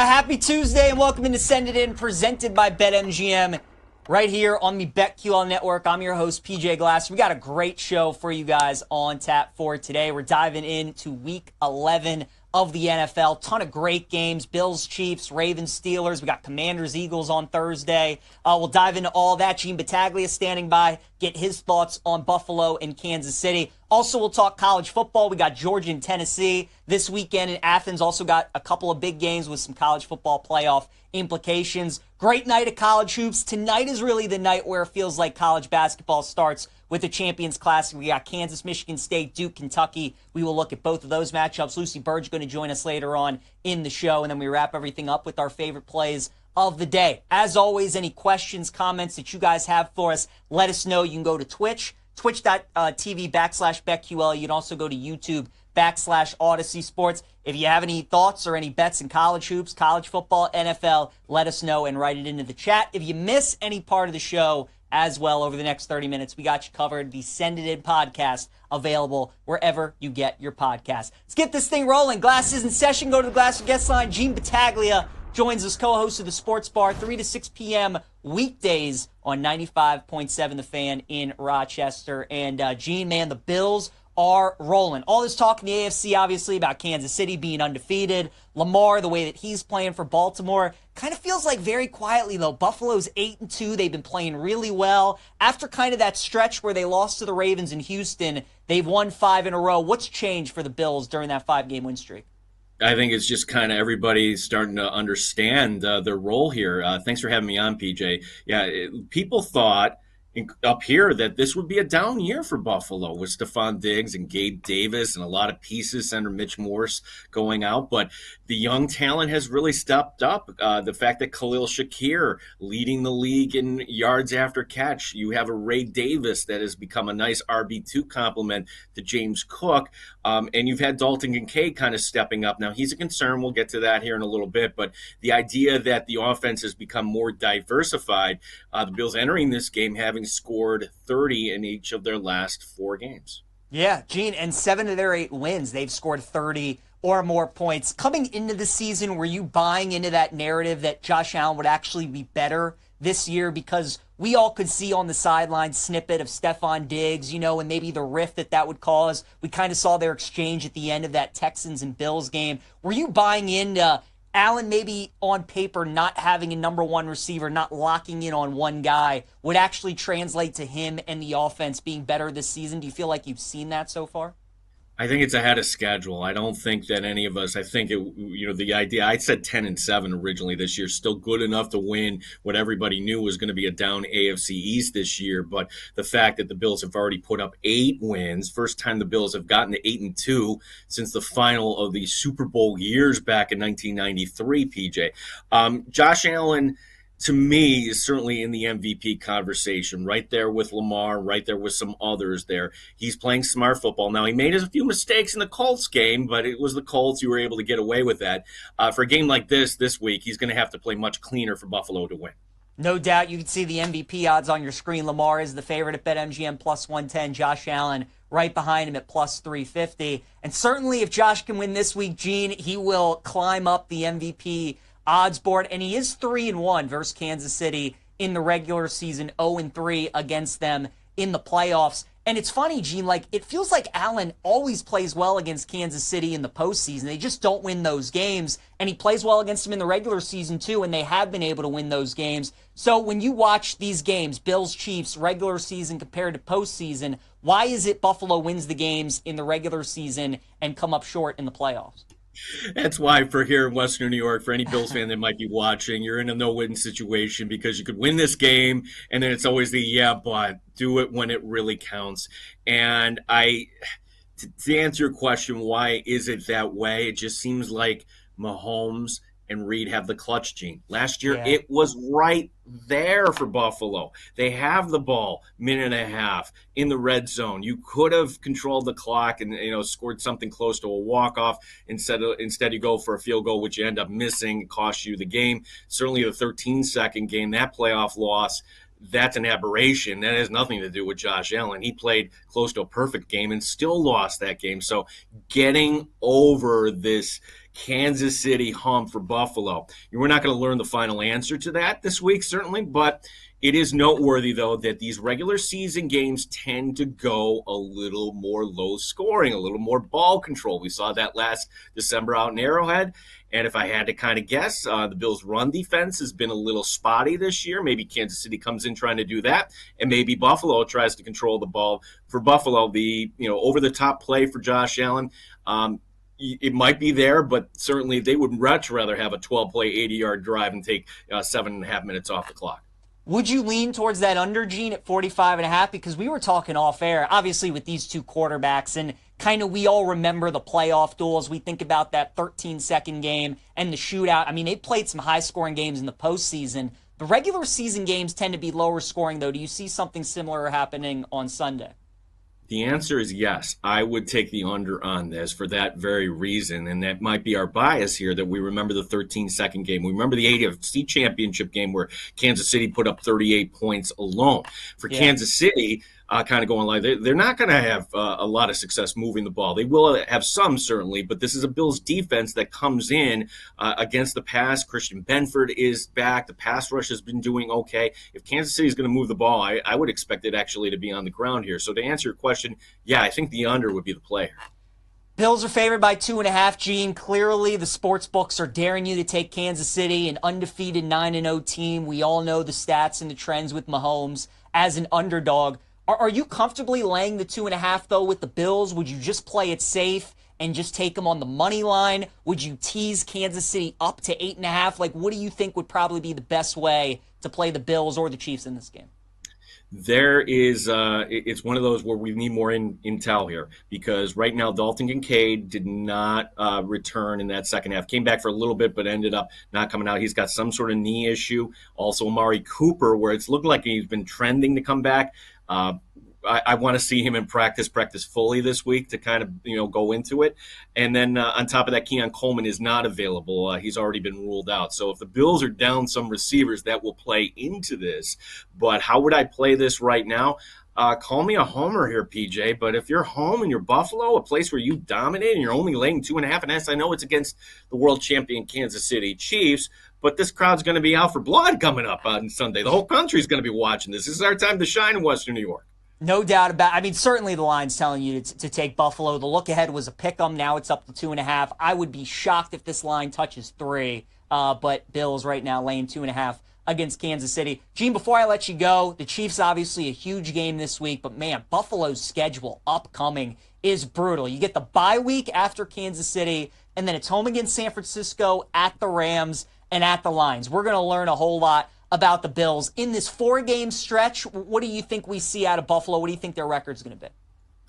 Happy Tuesday and welcome into Send It In, presented by BetMGM, right here on the BetQL network. I'm your host, PJ Glass. We got a great show for you guys on tap for today. We're diving into Week 11 of the NFL. Ton of great games. Bills, Chiefs, Ravens, Steelers. We got Commanders, Eagles on Thursday. We'll dive into all that. Gene Battaglia standing by, get his thoughts on Buffalo and Kansas City. Also, we'll talk college football. We got Georgia and Tennessee this weekend in Athens. Also got a couple of big games with some college football playoff implications. Great night of college hoops. Tonight is really the night where it feels like college basketball starts with the Champions Classic. We got Kansas, Michigan State, Duke, Kentucky. We will look at both of those matchups. Lucy Burdge going to join us later on in the show, and then we wrap everything up with our favorite plays of the day. As always, any questions, comments that you guys have for us, let us know. You can go to twitch.tv/BetQL. You can also go to YouTube/Odyssey Sports. If you have any thoughts or any bets in college hoops, college football, NFL, let us know and write it into the chat. If you miss any part of the show as well over the next 30 minutes, we got you covered. The Send It In podcast available wherever you get your podcasts. Let's get this thing rolling. Glass is in session. Go to the Glass guest line. Gene Battaglia joins us, co-host of the Sports Bar, 3 to 6 p.m. weekdays on 95.7 The Fan in Rochester. And Gene, man, the Bills are rolling. All this talk in the AFC, obviously, about Kansas City being undefeated. Lamar, the way that he's playing for Baltimore, kind of feels like very quietly, though. Buffalo's 8-2. They've been playing really well. After kind of that stretch where they lost to the Ravens in Houston, they've won 5 in a row. What's changed for the Bills during that 5-game win streak? I think it's just kind of everybody starting to understand their role here. Thanks for having me on, PJ. Yeah, people thought up here that this would be a down year for Buffalo with Stephon Diggs and Gabe Davis and a lot of pieces, Senator Mitch Morse going out. But the young talent has really stepped up. The fact that Khalil Shakir leading the league in yards after catch. You have a Ray Davis that has become a nice RB2 complement to James Cook. And you've had Dalton Kincaid kind of stepping up. Now, he's a concern. We'll get to that here in a little bit. But the idea that the offense has become more diversified, the Bills entering this game having scored 30 in each of their last 4 games. Yeah, Gene, and 7 of their 8 wins, they've scored 30 or more points. Coming into the season, were you buying into that narrative that Josh Allen would actually be better this year? Because we all could see on the sideline snippet of Stephon Diggs, and maybe the rift that would cause. We kind of saw their exchange at the end of that Texans and Bills game. Were you buying into Allen maybe on paper not having a number one receiver, not locking in on one guy, would actually translate to him and the offense being better this season? Do you feel like you've seen that so far? I think it's ahead of schedule. I don't think that any of us, I think, the idea, I said 10-7 originally this year, still good enough to win what everybody knew was going to be a down AFC East this year. But the fact that the Bills have already put up 8 wins, first time the Bills have gotten to 8-2 since the final of the Super Bowl years back in 1993, PJ. Josh Allen, to me, is certainly in the MVP conversation, right there with Lamar, right there with some others there. He's playing smart football. Now, he made a few mistakes in the Colts game, but it was the Colts. You were able to get away with that. For a game like this week, he's going to have to play much cleaner for Buffalo to win. No doubt. You can see the MVP odds on your screen. Lamar is the favorite at BetMGM plus 110. Josh Allen right behind him at plus 350. And certainly if Josh can win this week, Gene, he will climb up the MVP odds board, and he is 3-1 versus Kansas City in the regular season, 0-3 against them in the playoffs. And it's funny, Gene, it feels like Allen always plays well against Kansas City in the postseason. They just don't win those games, and he plays well against them in the regular season too, and they have been able to win those games. So when you watch these games, Bills, Chiefs, regular season compared to postseason, why is it Buffalo wins the games in the regular season and come up short in the playoffs? That's why for here in Western New York, for any Bills fan that might be watching, you're in a no-win situation because you could win this game, and then it's always but do it when it really counts. And to answer your question, why is it that way? It just seems like Mahomes and Reed have the clutch gene. Last year, It was right there for Buffalo. They have the ball, minute and a half in the red zone. You could have controlled the clock and scored something close to a walk-off. Instead you go for a field goal, which you end up missing. It costs you the game. Certainly the 13-second game, that playoff loss, that's an aberration. That has nothing to do with Josh Allen. He played close to a perfect game and still lost that game. So getting over this Kansas City home for Buffalo? We're not going to learn the final answer to that this week, certainly, but it is noteworthy, though, that these regular season games tend to go a little more low scoring, a little more ball control. We saw that last December out in Arrowhead. And if I had to kind of guess, the Bills' run defense has been a little spotty this year. Maybe Kansas City comes in trying to do that, and maybe Buffalo tries to control the ball. For Buffalo, the over-the-top play for Josh Allen, it might be there, but certainly they would much rather have a 12-play, 80-yard drive and take 7.5 minutes off the clock. Would you lean towards that under, Gene, at 45.5? Because we were talking off air, obviously, with these two quarterbacks, and kind of we all remember the playoff duels. We think about that 13-second game and the shootout. I mean, they played some high-scoring games in the postseason. The regular season games tend to be lower scoring, though. Do you see something similar happening on Sunday? The answer is yes. I would take the under on this for that very reason, and that might be our bias here, that we remember the 13-second game. We remember the AFC Championship game where Kansas City put up 38 points alone. For Kansas City, kind of going like they're not going to have a lot of success moving the ball. They will have some, certainly, but this is a Bills defense that comes in against the pass. Christian Benford is back. The pass rush has been doing okay. If Kansas City is going to move the ball, I would expect it actually to be on the ground here. So to answer your question, yeah, I think the under would be the play. Bills are favored by 2.5, Gene. Clearly, the sports books are daring you to take Kansas City, an undefeated 9-0 team. We all know the stats and the trends with Mahomes as an underdog. Are you comfortably laying the 2.5, though, with the Bills? Would you just play it safe and just take them on the money line? Would you tease Kansas City up to 8.5? Like, what do you think would probably be the best way to play the Bills or the Chiefs in this game? There is, it's one of those where we need more intel here, because right now Dalton Kincaid did not return in that second half. Came back for a little bit, but ended up not coming out. He's got some sort of knee issue. Also, Amari Cooper, where it's looked like he's been trending to come back. I want to see him in practice fully this week to kind of, go into it. And then on top of that, Keon Coleman is not available. He's already been ruled out. So if the Bills are down some receivers, that will play into this. But how would I play this right now? Call me a homer here, PJ, but if you're home and you're Buffalo, a place where you dominate and you're only laying 2.5, and yes, I know it's against the world champion Kansas City Chiefs, but this crowd's going to be out for blood coming up on Sunday. The whole country's going to be watching this. This is our time to shine in Western New York. No doubt about it. I mean, certainly the line's telling you to take Buffalo. The look ahead was a pick 'em. Now it's up to 2.5. I would be shocked if this line touches 3. But Bills right now laying 2.5 against Kansas City. Gene, before I let you go, the Chiefs obviously a huge game this week, but man, Buffalo's schedule upcoming is brutal. You get the bye week after Kansas City, and then it's home against San Francisco, at the Rams, and at the Lions. We're going to learn a whole lot about the Bills. In this 4-game stretch, what do you think we see out of Buffalo? What do you think their record's going to be?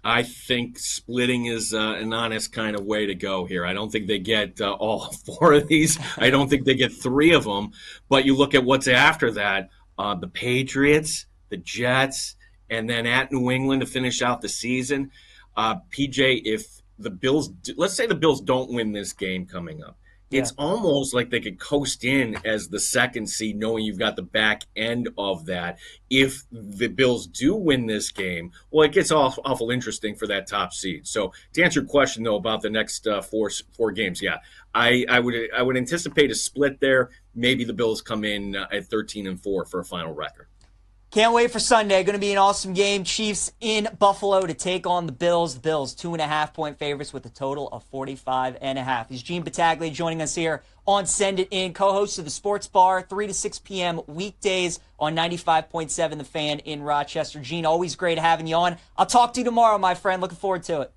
I think splitting is an honest kind of way to go here. I don't think they get all 4 of these. I don't think they get 3 of them. But you look at what's after that, the Patriots, the Jets, and then at New England to finish out the season. PJ, if the Bills, let's say the Bills don't win this game coming up, it's almost like they could coast in as the second seed, knowing you've got the back end of that. If the Bills do win this game, well, it gets awful interesting for that top seed. So to answer your question, though, about the next four games, I would anticipate a split there. Maybe the Bills come in at 13-4 for a final record. Can't wait for Sunday. Going to be an awesome game. Chiefs in Buffalo to take on the Bills. The Bills 2.5-point favorites with a total of 45.5. He's Gene Battaglia joining us here on Send It In, co-host of the Sports Bar, 3 to 6 p.m. weekdays on 95.7 The Fan in Rochester. Gene, always great having you on. I'll talk to you tomorrow, my friend. Looking forward to it.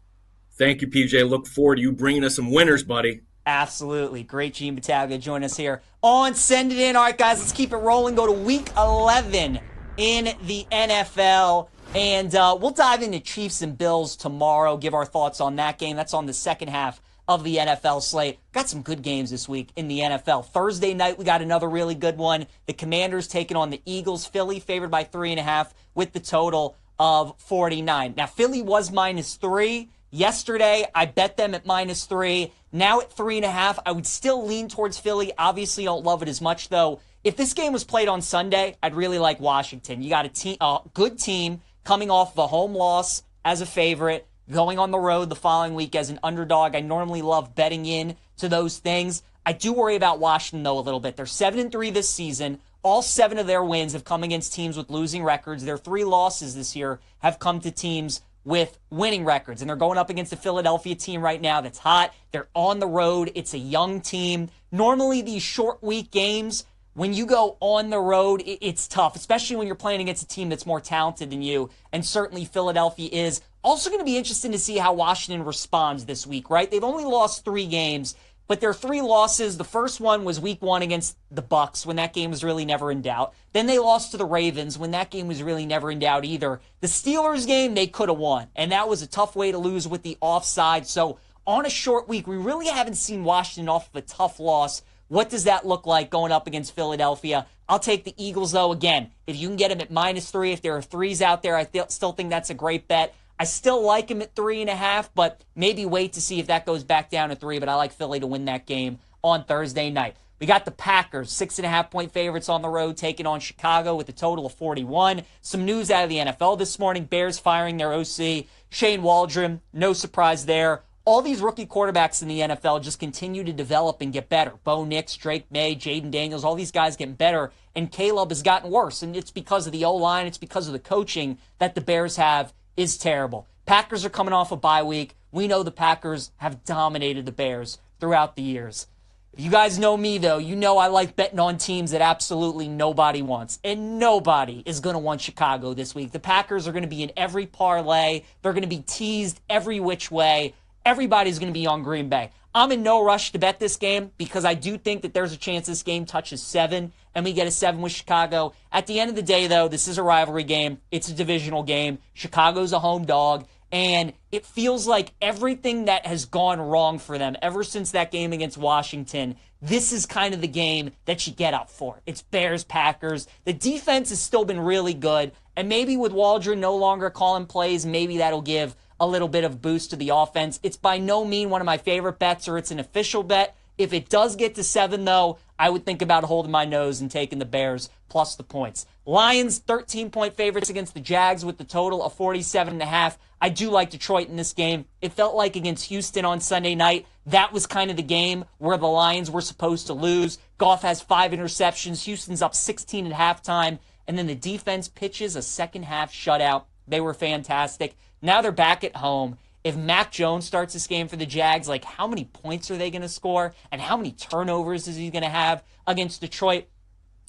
Thank you, PJ. Look forward to you bringing us some winners, buddy. Absolutely. Great Gene Battaglia joining us here on Send It In. All right, guys, let's keep it rolling. Go to Week 11 in the NFL, and we'll dive into Chiefs and Bills tomorrow, give our thoughts on that game. That's on the second half of the NFL slate. Got some good games this week in the NFL. Thursday night, we got another really good one. The Commanders taking on the Eagles. Philly favored by 3.5 with the total of 49. Now, Philly was -3. Yesterday, I bet them at -3. Now at 3.5, I would still lean towards Philly. Obviously, don't love it as much, though. If this game was played on Sunday, I'd really like Washington. You got a good team coming off the home loss as a favorite. going on the road the following week as an underdog. I normally love betting in to those things. I do worry about Washington, though, a little bit. They're 7-3 this season. All 7 of their wins have come against teams with losing records. Their 3 losses this year have come to teams with winning records. And they're going up against a Philadelphia team right now that's hot. They're on the road. It's a young team. Normally, these short week games, when you go on the road, it's tough, especially when you're playing against a team that's more talented than you, and certainly Philadelphia is. Also going to be interesting to see how Washington responds this week, right? They've only lost 3 games, but their 3 losses, the first one was week 1 against the Bucks, when that game was really never in doubt. Then they lost to the Ravens, when that game was really never in doubt either. The Steelers game, they could have won, and that was a tough way to lose with the offside. So on a short week, we really haven't seen Washington off of a tough loss. What does that look like going up against Philadelphia? I'll take the Eagles, though. Again, if you can get them at -3, if there are 3s out there, I still think that's a great bet. I still like them at 3.5, but maybe wait to see if that goes back down to 3. But I like Philly to win that game on Thursday night. We got the Packers, 6.5-point favorites on the road, taking on Chicago with a total of 41. Some news out of the NFL this morning. Bears firing their OC, Shane Waldron. No surprise there. All these rookie quarterbacks in the NFL just continue to develop and get better. Bo Nix, Drake May, Jaden Daniels, all these guys getting better. And Caleb has gotten worse. And it's because of the O-line. It's because of the coaching that the Bears have is terrible. Packers are coming off a bye week. We know the Packers have dominated the Bears throughout the years. If you guys know me, though, you know I like betting on teams that absolutely nobody wants. And nobody is going to want Chicago this week. The Packers are going to be in every parlay. They're going to be teased every which way. Everybody's going to be on Green Bay. I'm in no rush to bet this game because I do think that there's a chance this game touches 7 and we get a 7 with Chicago. At the end of the day, though, this is a rivalry game. It's a divisional game. Chicago's a home dog. And it feels like everything that has gone wrong for them ever since that game against Washington, this is kind of the game that you get up for. It's Bears-Packers. The defense has still been really good. And maybe with Waldron no longer calling plays, maybe that'll give a little bit of boost to the offense. It's by no means one of my favorite bets, or it's an official bet. If it does get to 7, though, I would think about holding my nose and taking the Bears plus the points. Lions, 13-point favorites against the Jags with the total of 47.5. I do like Detroit in this game. It felt like against Houston on Sunday night, that was kind of the game where the Lions were supposed to lose. Goff has 5 interceptions. Houston's up 16 at halftime. And then the defense pitches a second-half shutout. They were fantastic. Now they're back at home. If Mac Jones starts this game for the Jags, like, how many points are they going to score? And how many turnovers is he going to have against Detroit?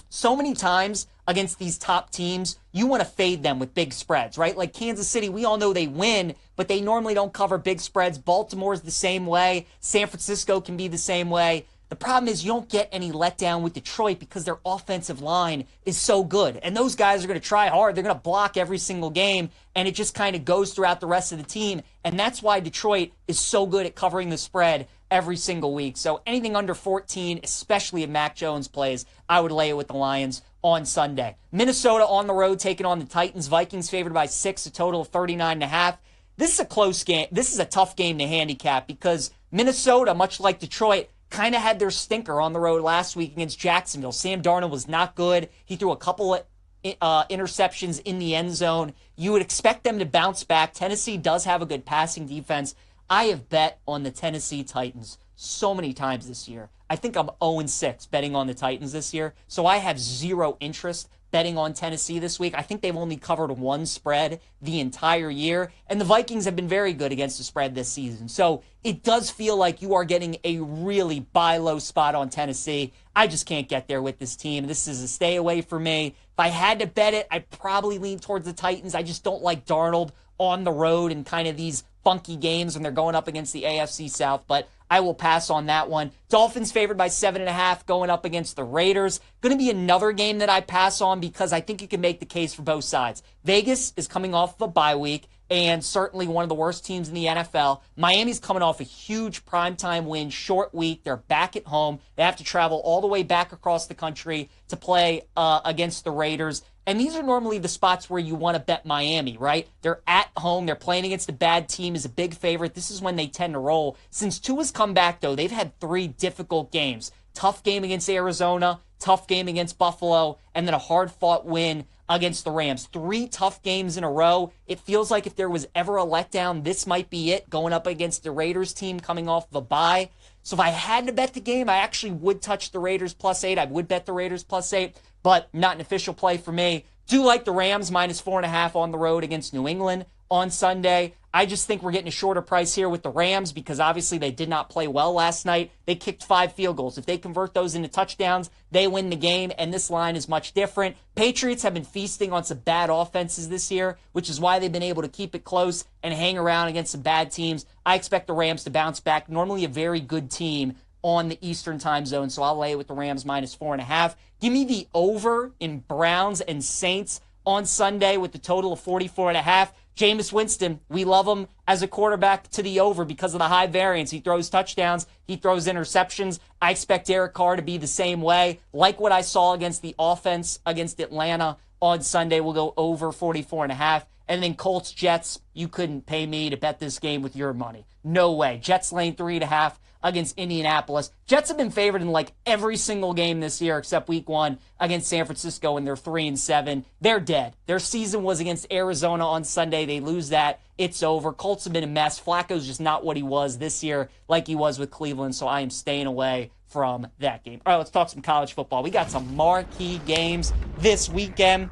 So many times against these top teams, you want to fade them with big spreads, right? Like Kansas City, we all know they win, but they normally don't cover big spreads. Baltimore's the same way. San Francisco can be the same way. The problem is you don't get any letdown with Detroit because their offensive line is so good. And those guys are going to try hard. They're going to block every single game, and it just kind of goes throughout the rest of the team. And that's why Detroit is so good at covering the spread every single week. So anything under 14, especially if Mac Jones plays, I would lay it with the Lions on Sunday. Minnesota on the road taking on the Titans. Vikings favored by 6, a total of 39.5. This is a close game. This is a tough game to handicap because Minnesota, much like Detroit, kind of had their stinker on the road last week against Jacksonville. Sam Darnold was not good. He threw a couple of interceptions in the end zone. You would expect them to bounce back. Tennessee does have a good passing defense. I have bet on the Tennessee Titans so many times this year. I think I'm 0-6 betting on the Titans this year. So I have zero interest betting on Tennessee this week. I think they've only covered 1 spread the entire year. And the Vikings have been very good against the spread this season. So it does feel like you are getting a really buy low spot on Tennessee. I just can't get there with this team. This is a stay away for me. If I had to bet it, I'd probably lean towards the Titans. I just don't like Darnold on the road and kind of these funky games when they're going up against the AFC South, but I will pass on that one. Dolphins favored by 7.5 going up against the Raiders. Going to be another game that I pass on because I think you can make the case for both sides. Vegas is coming off of a bye week and certainly one of the worst teams in the NFL. Miami's coming off a huge primetime win, short week. They're back at home. They have to travel all the way back across the country to play against the Raiders. And these are normally the spots where you want to bet Miami, right? They're at home. They're playing against a bad team as a big favorite. This is when they tend to roll. Since Tua's come back, though, they've had 3 difficult games. Tough game against Arizona, tough game against Buffalo, and then a hard-fought win against the Rams. 3 tough games in a row. It feels like if there was ever a letdown, this might be it, going up against the Raiders team coming off of a bye. So if I had to bet the game, I actually would touch the Raiders +8. I would bet the Raiders +8, but not an official play for me. Do like the Rams -4.5 on the road against New England on Sunday. I just think we're getting a shorter price here with the Rams because obviously they did not play well last night. They kicked 5 field goals. If they convert those into touchdowns, they win the game, and this line is much different. Patriots have been feasting on some bad offenses this year, which is why they've been able to keep it close and hang around against some bad teams. I expect the Rams to bounce back. Normally a very good team on the Eastern time zone, so I'll lay it with the Rams -4.5. Give me the over in Browns and Saints on Sunday with the total of 44.5. Jameis Winston, we love him as a quarterback to the over because of the high variance. He throws touchdowns. He throws interceptions. I expect Derek Carr to be the same way. Like what I saw against the offense against Atlanta on Sunday, we'll go over 44.5. And then Colts, Jets, you couldn't pay me to bet this game with your money. No way. Jets laying 3.5 against Indianapolis. Jets have been favored in like every single game this year except week 1 against San Francisco, and they're 3-7. They're dead. Their season was against Arizona on Sunday. They lose that. It's over. Colts have been a mess. Flacco's just not what he was this year like he was with Cleveland, so I am staying away from that game. All right, let's talk some college football. We got some marquee games this weekend.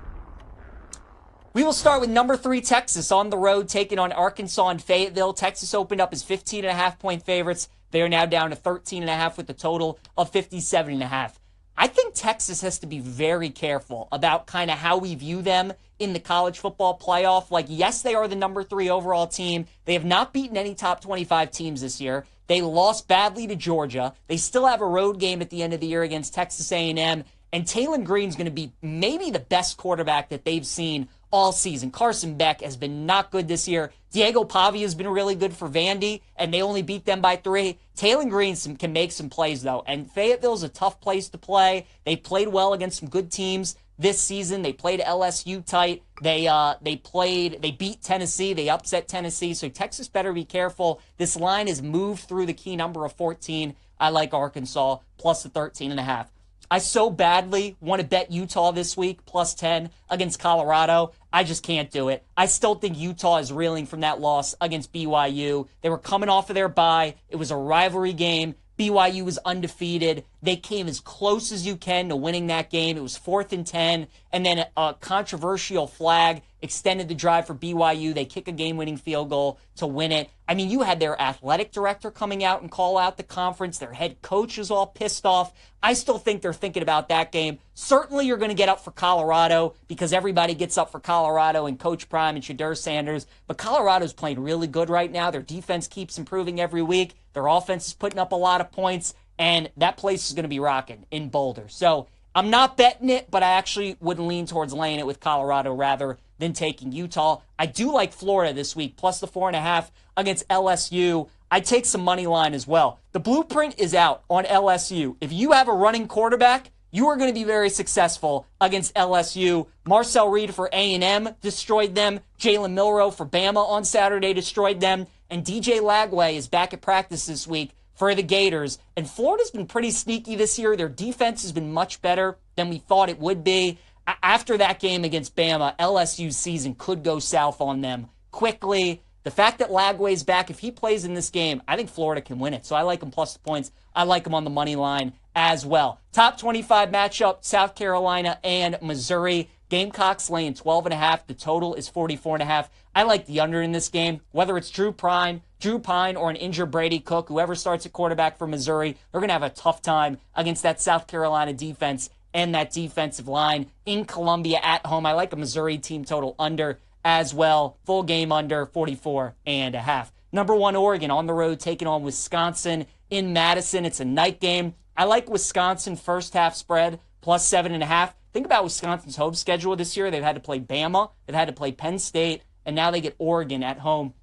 We will start with number 3 Texas on the road taking on Arkansas and Fayetteville. Texas opened up as 15.5-point favorites. They are now down to 13.5 with a total of 57.5. I think Texas has to be very careful about kind of how we view them in the college football playoff. Like, yes, they are the number 3 overall team. They have not beaten any top 25 teams this year. They lost badly to Georgia. They still have a road game at the end of the year against Texas A&M. And Taylon Green's going to be maybe the best quarterback that they've seen all season. Carson Beck has been not good this year. Diego Pavia has been really good for Vandy, and they only beat them by 3. Taylon Green can make some plays, though, and Fayetteville's a tough place to play. They played well against some good teams this season. They played LSU tight. They beat Tennessee. They upset Tennessee, so Texas better be careful. This line has moved through the key number of 14. I like Arkansas plus the 13.5. I so badly want to bet Utah this week, +10 against Colorado. I just can't do it. I still think Utah is reeling from that loss against BYU. They were coming off of their bye. It was a rivalry game. BYU was undefeated. They came as close as you can to winning that game. It was 4th and 10, and then a controversial flag extended the drive for BYU. They kick a game-winning field goal to win it. I mean, you had their athletic director coming out and call out the conference. Their head coach is all pissed off. I still think they're thinking about that game. Certainly you're going to get up for Colorado because everybody gets up for Colorado and Coach Prime and Shadur Sanders. But Colorado's playing really good right now. Their defense keeps improving every week. Their offense is putting up a lot of points. And that place is going to be rocking in Boulder. So I'm not betting it, but I actually would lean towards laying it with Colorado rather than taking Utah. I do like Florida this week, plus the 4.5 against LSU. I take some money line as well. The blueprint is out on LSU. If you have a running quarterback, you are going to be very successful against LSU. Marcel Reed for A&M destroyed them. Jalen Milroe for Bama on Saturday destroyed them. And DJ Lagway is back at practice this week for the Gators. And Florida's been pretty sneaky this year. Their defense has been much better than we thought it would be. After that game against Bama, LSU's season could go south on them quickly. The fact that Lagway's back, if he plays in this game, I think Florida can win it. So I like him plus the points. I like him on the money line as well. Top 25 matchup, South Carolina and Missouri. Gamecocks laying 12.5. The total is 44.5. I like the under in this game. Whether it's Drew Pine, or an injured Brady Cook, whoever starts at quarterback for Missouri, they're going to have a tough time against that South Carolina defense and that defensive line in Columbia at home. I like a Missouri team total under as well. Full game under 44.5. Number 1 Oregon on the road taking on Wisconsin in Madison. It's a night game. I like Wisconsin first half spread plus 7.5. Think about Wisconsin's home schedule this year. They've had to play Bama, they've had to play Penn State, and now they get Oregon at home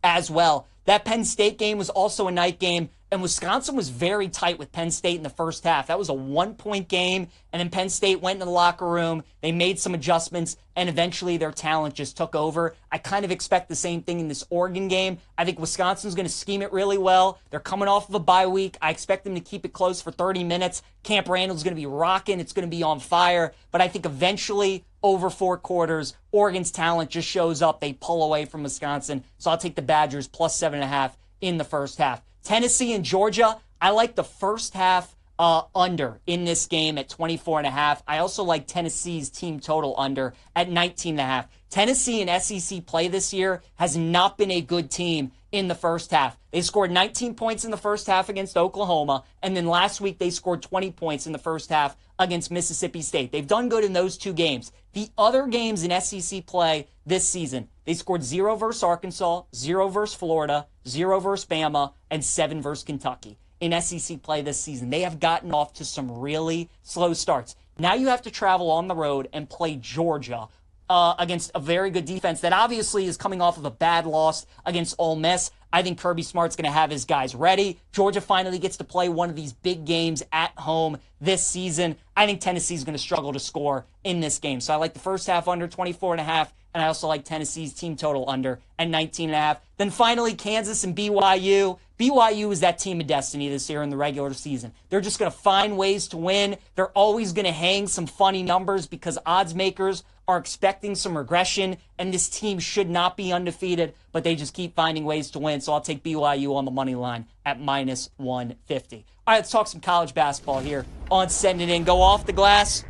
as well. That Penn State game was also a night game, and Wisconsin was very tight with Penn State in the first half. That was a 1-point game, and then Penn State went into the locker room. They made some adjustments, and eventually their talent just took over. I kind of expect the same thing in this Oregon game. I think Wisconsin's going to scheme it really well. They're coming off of a bye week. I expect them to keep it close for 30 minutes. Camp Randall's going to be rocking. It's going to be on fire. But I think eventually over 4 quarters. Oregon's talent just shows up. They pull away from Wisconsin. So I'll take the Badgers plus 7.5 in the first half. Tennessee and Georgia, I like the first half under in this game at 24.5. I also like Tennessee's team total under at 19.5. Tennessee in SEC play this year has not been a good team in the first half. They scored 19 points in the first half against Oklahoma, and then last week they scored 20 points in the first half against Mississippi State. They've done good in those 2 games. The other games in SEC play this season, they scored 0 versus Arkansas, 0 versus Florida, 0 versus Bama, and 7 versus Kentucky. In SEC play this season, they have gotten off to some really slow starts. Now you have to travel on the road and play Georgia against a very good defense that obviously is coming off of a bad loss against Ole Miss. I think Kirby Smart's going to have his guys ready. Georgia finally gets to play one of these big games at home this season. I think Tennessee's going to struggle to score in this game. So I like the first half under 24.5, and I also like Tennessee's team total under at 19.5. Then finally, Kansas and BYU. BYU is that team of destiny this year in the regular season. They're just going to find ways to win. They're always going to hang some funny numbers because odds makers are expecting some regression, and this team should not be undefeated, but they just keep finding ways to win. So I'll take BYU on the money line at minus 150. All right, let's talk some college basketball here on Send It In. Go off the glass.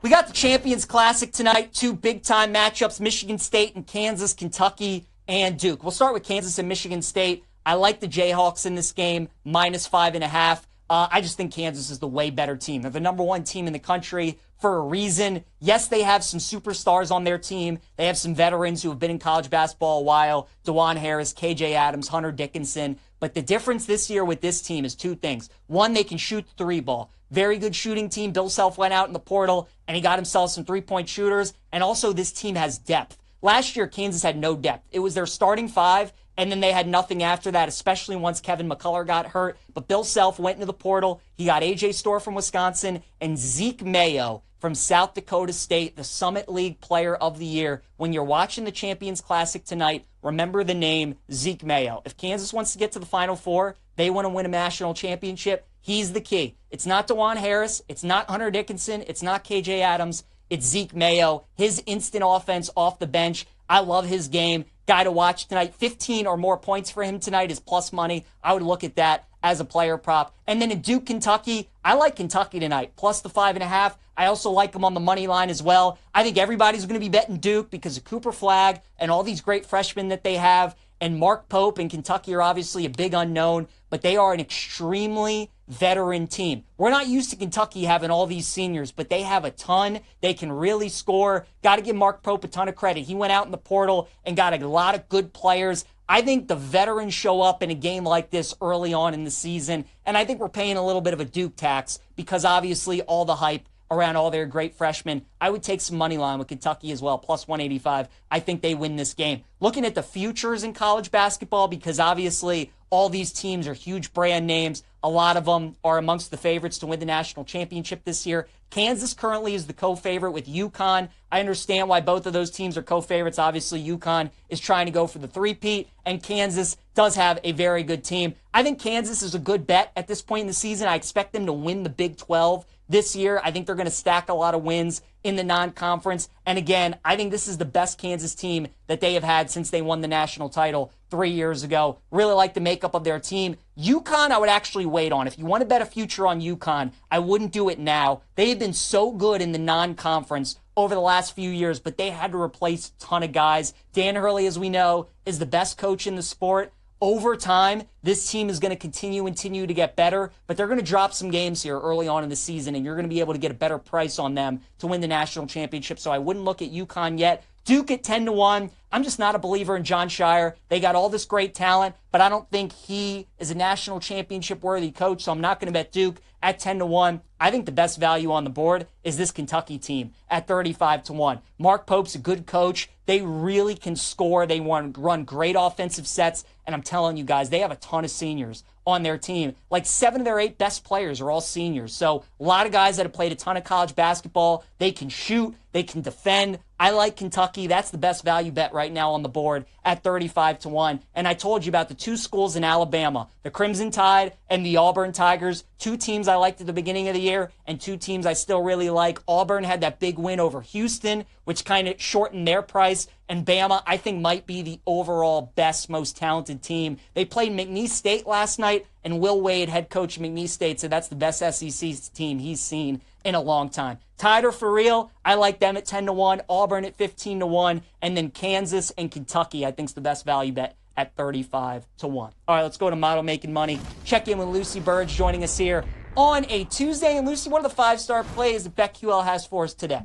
We got the Champions Classic tonight, 2 big-time matchups, Michigan State and Kansas, Kentucky, and Duke. We'll start with Kansas and Michigan State. I like the Jayhawks in this game, minus 5.5. I just think Kansas is the way better team. They're the number 1 team in the country for a reason. Yes, they have some superstars on their team. They have some veterans who have been in college basketball a while. DeJuan Harris, KJ Adams, Hunter Dickinson. But the difference this year with this team is 2 things. One, they can shoot the 3 ball. Very good shooting team. Bill Self went out in the portal, and he got himself some 3-point shooters. And also, this team has depth. Last year, Kansas had no depth. It was their starting 5, and then they had nothing after that, especially once Kevin McCullough got hurt. But Bill Self went into the portal. He got A.J. Storr from Wisconsin and Zeke Mayo from South Dakota State, the Summit League Player of the Year. When you're watching the Champions Classic tonight, remember the name Zeke Mayo. If Kansas wants to get to the Final Four, they want to win a national championship, he's the key. It's not DeJuan Harris. It's not Hunter Dickinson. It's not KJ Adams. It's Zeke Mayo. His instant offense off the bench. I love his game. Guy to watch tonight. 15 or more points for him tonight is plus money. I would look at that as a player prop. And then in Duke, Kentucky, I like Kentucky tonight, plus the 5.5. I also like them on the money line as well. I think everybody's going to be betting Duke because of Cooper Flagg and all these great freshmen that they have. And Mark Pope and Kentucky are obviously a big unknown, but they are an extremely veteran team. We're not used to Kentucky having all these seniors, but they have a ton. They can really score. Got to give Mark Pope a ton of credit. He went out in the portal and got a lot of good players. I think the veterans show up in a game like this early on in the season, and I think we're paying a little bit of a Duke tax because obviously all the hype around all their great freshmen. I would take some money line with Kentucky as well, plus 185. I think they win this game. Looking at the futures in college basketball, because obviously all these teams are huge brand names. A lot of them are amongst the favorites to win the national championship this year. Kansas currently is the co-favorite with UConn. I understand why both of those teams are co-favorites. Obviously, UConn is trying to go for the three-peat, and Kansas does have a very good team. I think Kansas is a good bet at this point in the season. I expect them to win the Big 12 this year. I think they're going to stack a lot of wins in the non-conference. And again, I think this is the best Kansas team that they have had since they won the national title 3 years ago. Really like the makeup of their team. UConn, I would actually wait on. If you want to bet a future on UConn, I wouldn't do it now. They have been so good in the non-conference over the last few years, but they had to replace a ton of guys. Dan Hurley, as we know, is the best coach in the sport. Over time, this team is going to continue to get better, but they're going to drop some games here early on in the season, and you're going to be able to get a better price on them to win the national championship. So I wouldn't look at UConn yet. Duke at 10-1. I'm just not a believer in John Shire. They got all this great talent, but I don't think he is a national championship-worthy coach, so I'm not going to bet Duke at 10-1. I think the best value on the board is this Kentucky team at 35-1. Mark Pope's a good coach. They really can score. They want to run great offensive sets, and I'm telling you guys, they have a ton of seniors on their team. Like 7 of their 8 best players are all seniors. So a lot of guys that have played a ton of college basketball. They can shoot. They can defend. I like Kentucky. That's the best value bet right now on the board at 35-1. And I told you about the two schools in Alabama, the Crimson Tide and the Auburn Tigers. Two teams I liked at the beginning of the year and two teams I still really like. Auburn had that big win over Houston, which kind of shortened their price. And Bama, I think, might be the overall best, most talented team. They played McNeese State last night, and Will Wade, head coach of McNeese State, said that's the best SEC team he's seen in a long time. Tide are for real. I like them at 10-1, Auburn at 15-1, and then Kansas and Kentucky, I think, is the best value bet at 35-1. All right, let's go to Model Making Money. Check in with Lucy Burdge joining us here on a Tuesday. And Lucy, what are the 5-star plays that BetQL has for us today?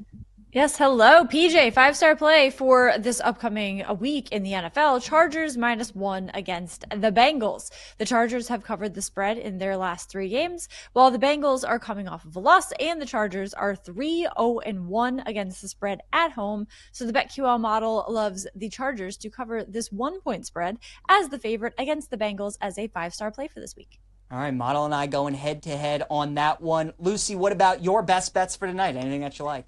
Yes, hello, PJ. 5-star play for this upcoming week in the NFL. Chargers -1 against the Bengals. The Chargers have covered the spread in their last 3 games, while the Bengals are coming off of a loss, and the Chargers are 3-0-1 against the spread at home. So the BetQL model loves the Chargers to cover this 1-point spread as the favorite against the Bengals as a 5-star play for this week. All right, Model and I going head-to-head on that one. Lucy, what about your best bets for tonight? Anything that you like?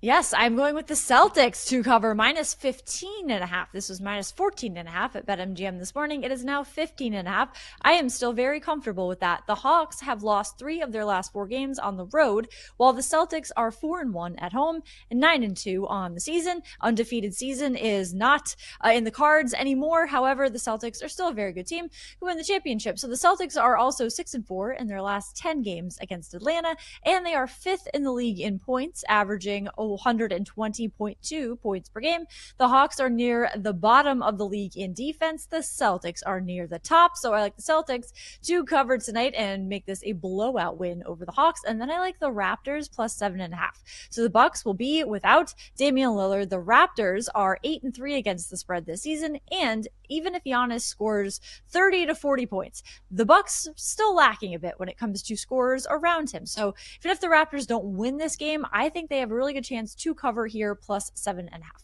Yes, I'm going with the Celtics to cover -15.5. This was -14.5 at BetMGM this morning. It is now 15.5. I am still very comfortable with that. The Hawks have lost 3 of their last 4 games on the road, while the Celtics are 4-1 at home and 9-2 on the season. Undefeated season is not in the cards anymore. However, the Celtics are still a very good team who win the championship. So the Celtics are also 6-4 in their last 10 games against Atlanta, and they are 5th in the league in points, averaging 120.2 points per game. The Hawks are near the bottom of the league in defense. The Celtics are near the top. So I like the Celtics to cover tonight and make this a blowout win over the Hawks. And then I like the Raptors +7.5. So the Bucks will be without Damian Lillard. The Raptors are 8-3 against the spread this season. And even if Giannis scores 30 to 40 points, the Bucks still lacking a bit when it comes to scorers around him. So even if the Raptors don't win this game, I think they have a really good chance to cover here +7.5.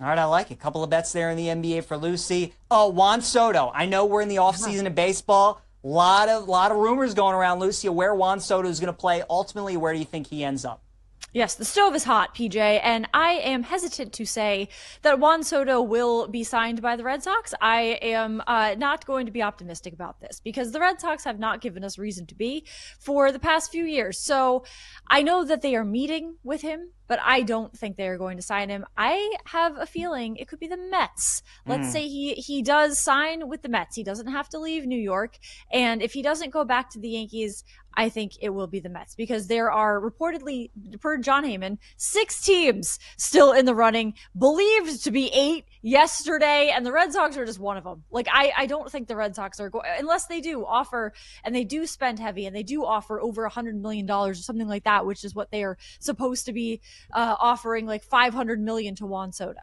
All right, I like it. A couple of bets there in the NBA for Lucy. Oh, Juan Soto. I know we're in the offseason of baseball. Lot of rumors going around, Lucy, where Juan Soto is going to play. Ultimately, where do you think he ends up? Yes, the stove is hot, PJ, and I am hesitant to say that Juan Soto will be signed by the Red Sox. I am not going to be optimistic about this because the Red Sox have not given us reason to be for the past few years. So I know that they are meeting with him, but I don't think they are going to sign him. I have a feeling it could be the Mets. Let's say he does sign with the Mets. He doesn't have to leave New York, and if he doesn't go back to the Yankees, I think it will be the Mets because there are reportedly, per John Heyman, 6 teams still in the running, believed to be 8 yesterday, and the Red Sox are just one of them. Like, I don't think the Red Sox are going, unless they do offer, and they do spend heavy, and they do offer over $100 million or something like that, which is what they are supposed to be offering, like $500 million to Juan Soto.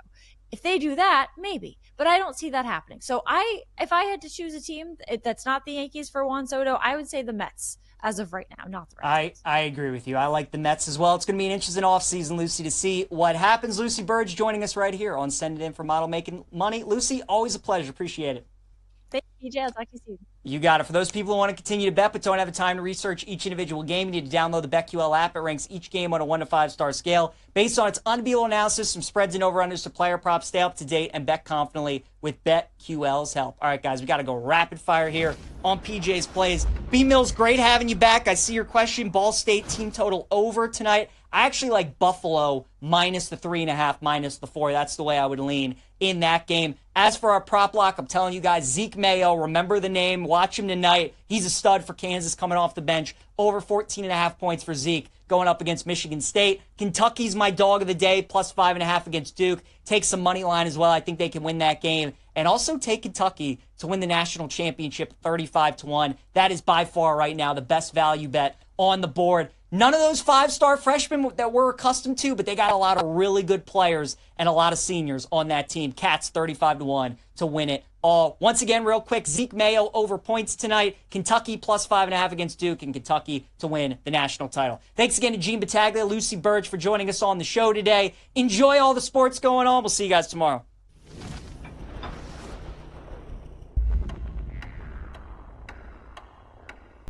If they do that, maybe, but I don't see that happening. So if I had to choose a team that's not the Yankees for Juan Soto, I would say the Mets as of right now, not the Red Sox. I agree with you. I like the Mets as well. It's going to be an interesting offseason, Lucy, to see what happens. Lucy Burdge joining us right here on Send It In for Model Making Money. Lucy, always a pleasure. Appreciate it. Thank you, PJ. I'll talk to you soon. You got it. For those people who want to continue to bet but don't have the time to research each individual game, you need to download the BetQL app. It ranks each game on a 1 to 5 star scale based on its unbeatable analysis from spreads and over-unders to player props. Stay up to date and bet confidently with BetQL's help. All right, guys, we got to go rapid fire here on PJ's plays. B Mills, great having you back. I see your question. Ball State team total over tonight. I actually like Buffalo minus the 3.5, minus the 4. That's the way I would lean in that game. As for our prop lock, I'm telling you guys, Zeke Mayo, remember the name, watch him tonight. He's a stud for Kansas coming off the bench. Over 14.5 points for Zeke going up against Michigan State. Kentucky's my dog of the day, plus 5.5 against Duke. Take some money line as well. I think they can win that game. And also take Kentucky to win the national championship 35-1. That is by far right now the best value bet on the board. None of those 5-star freshmen that we're accustomed to, but they got a lot of really good players and a lot of seniors on that team. Cats 35-1 to win it all. Once again, real quick, Zeke Mayo over points tonight. Kentucky plus 5.5 against Duke, and Kentucky to win the national title. Thanks again to Gene Battaglia, Lucy Burdge for joining us on the show today. Enjoy all the sports going on. We'll see you guys tomorrow.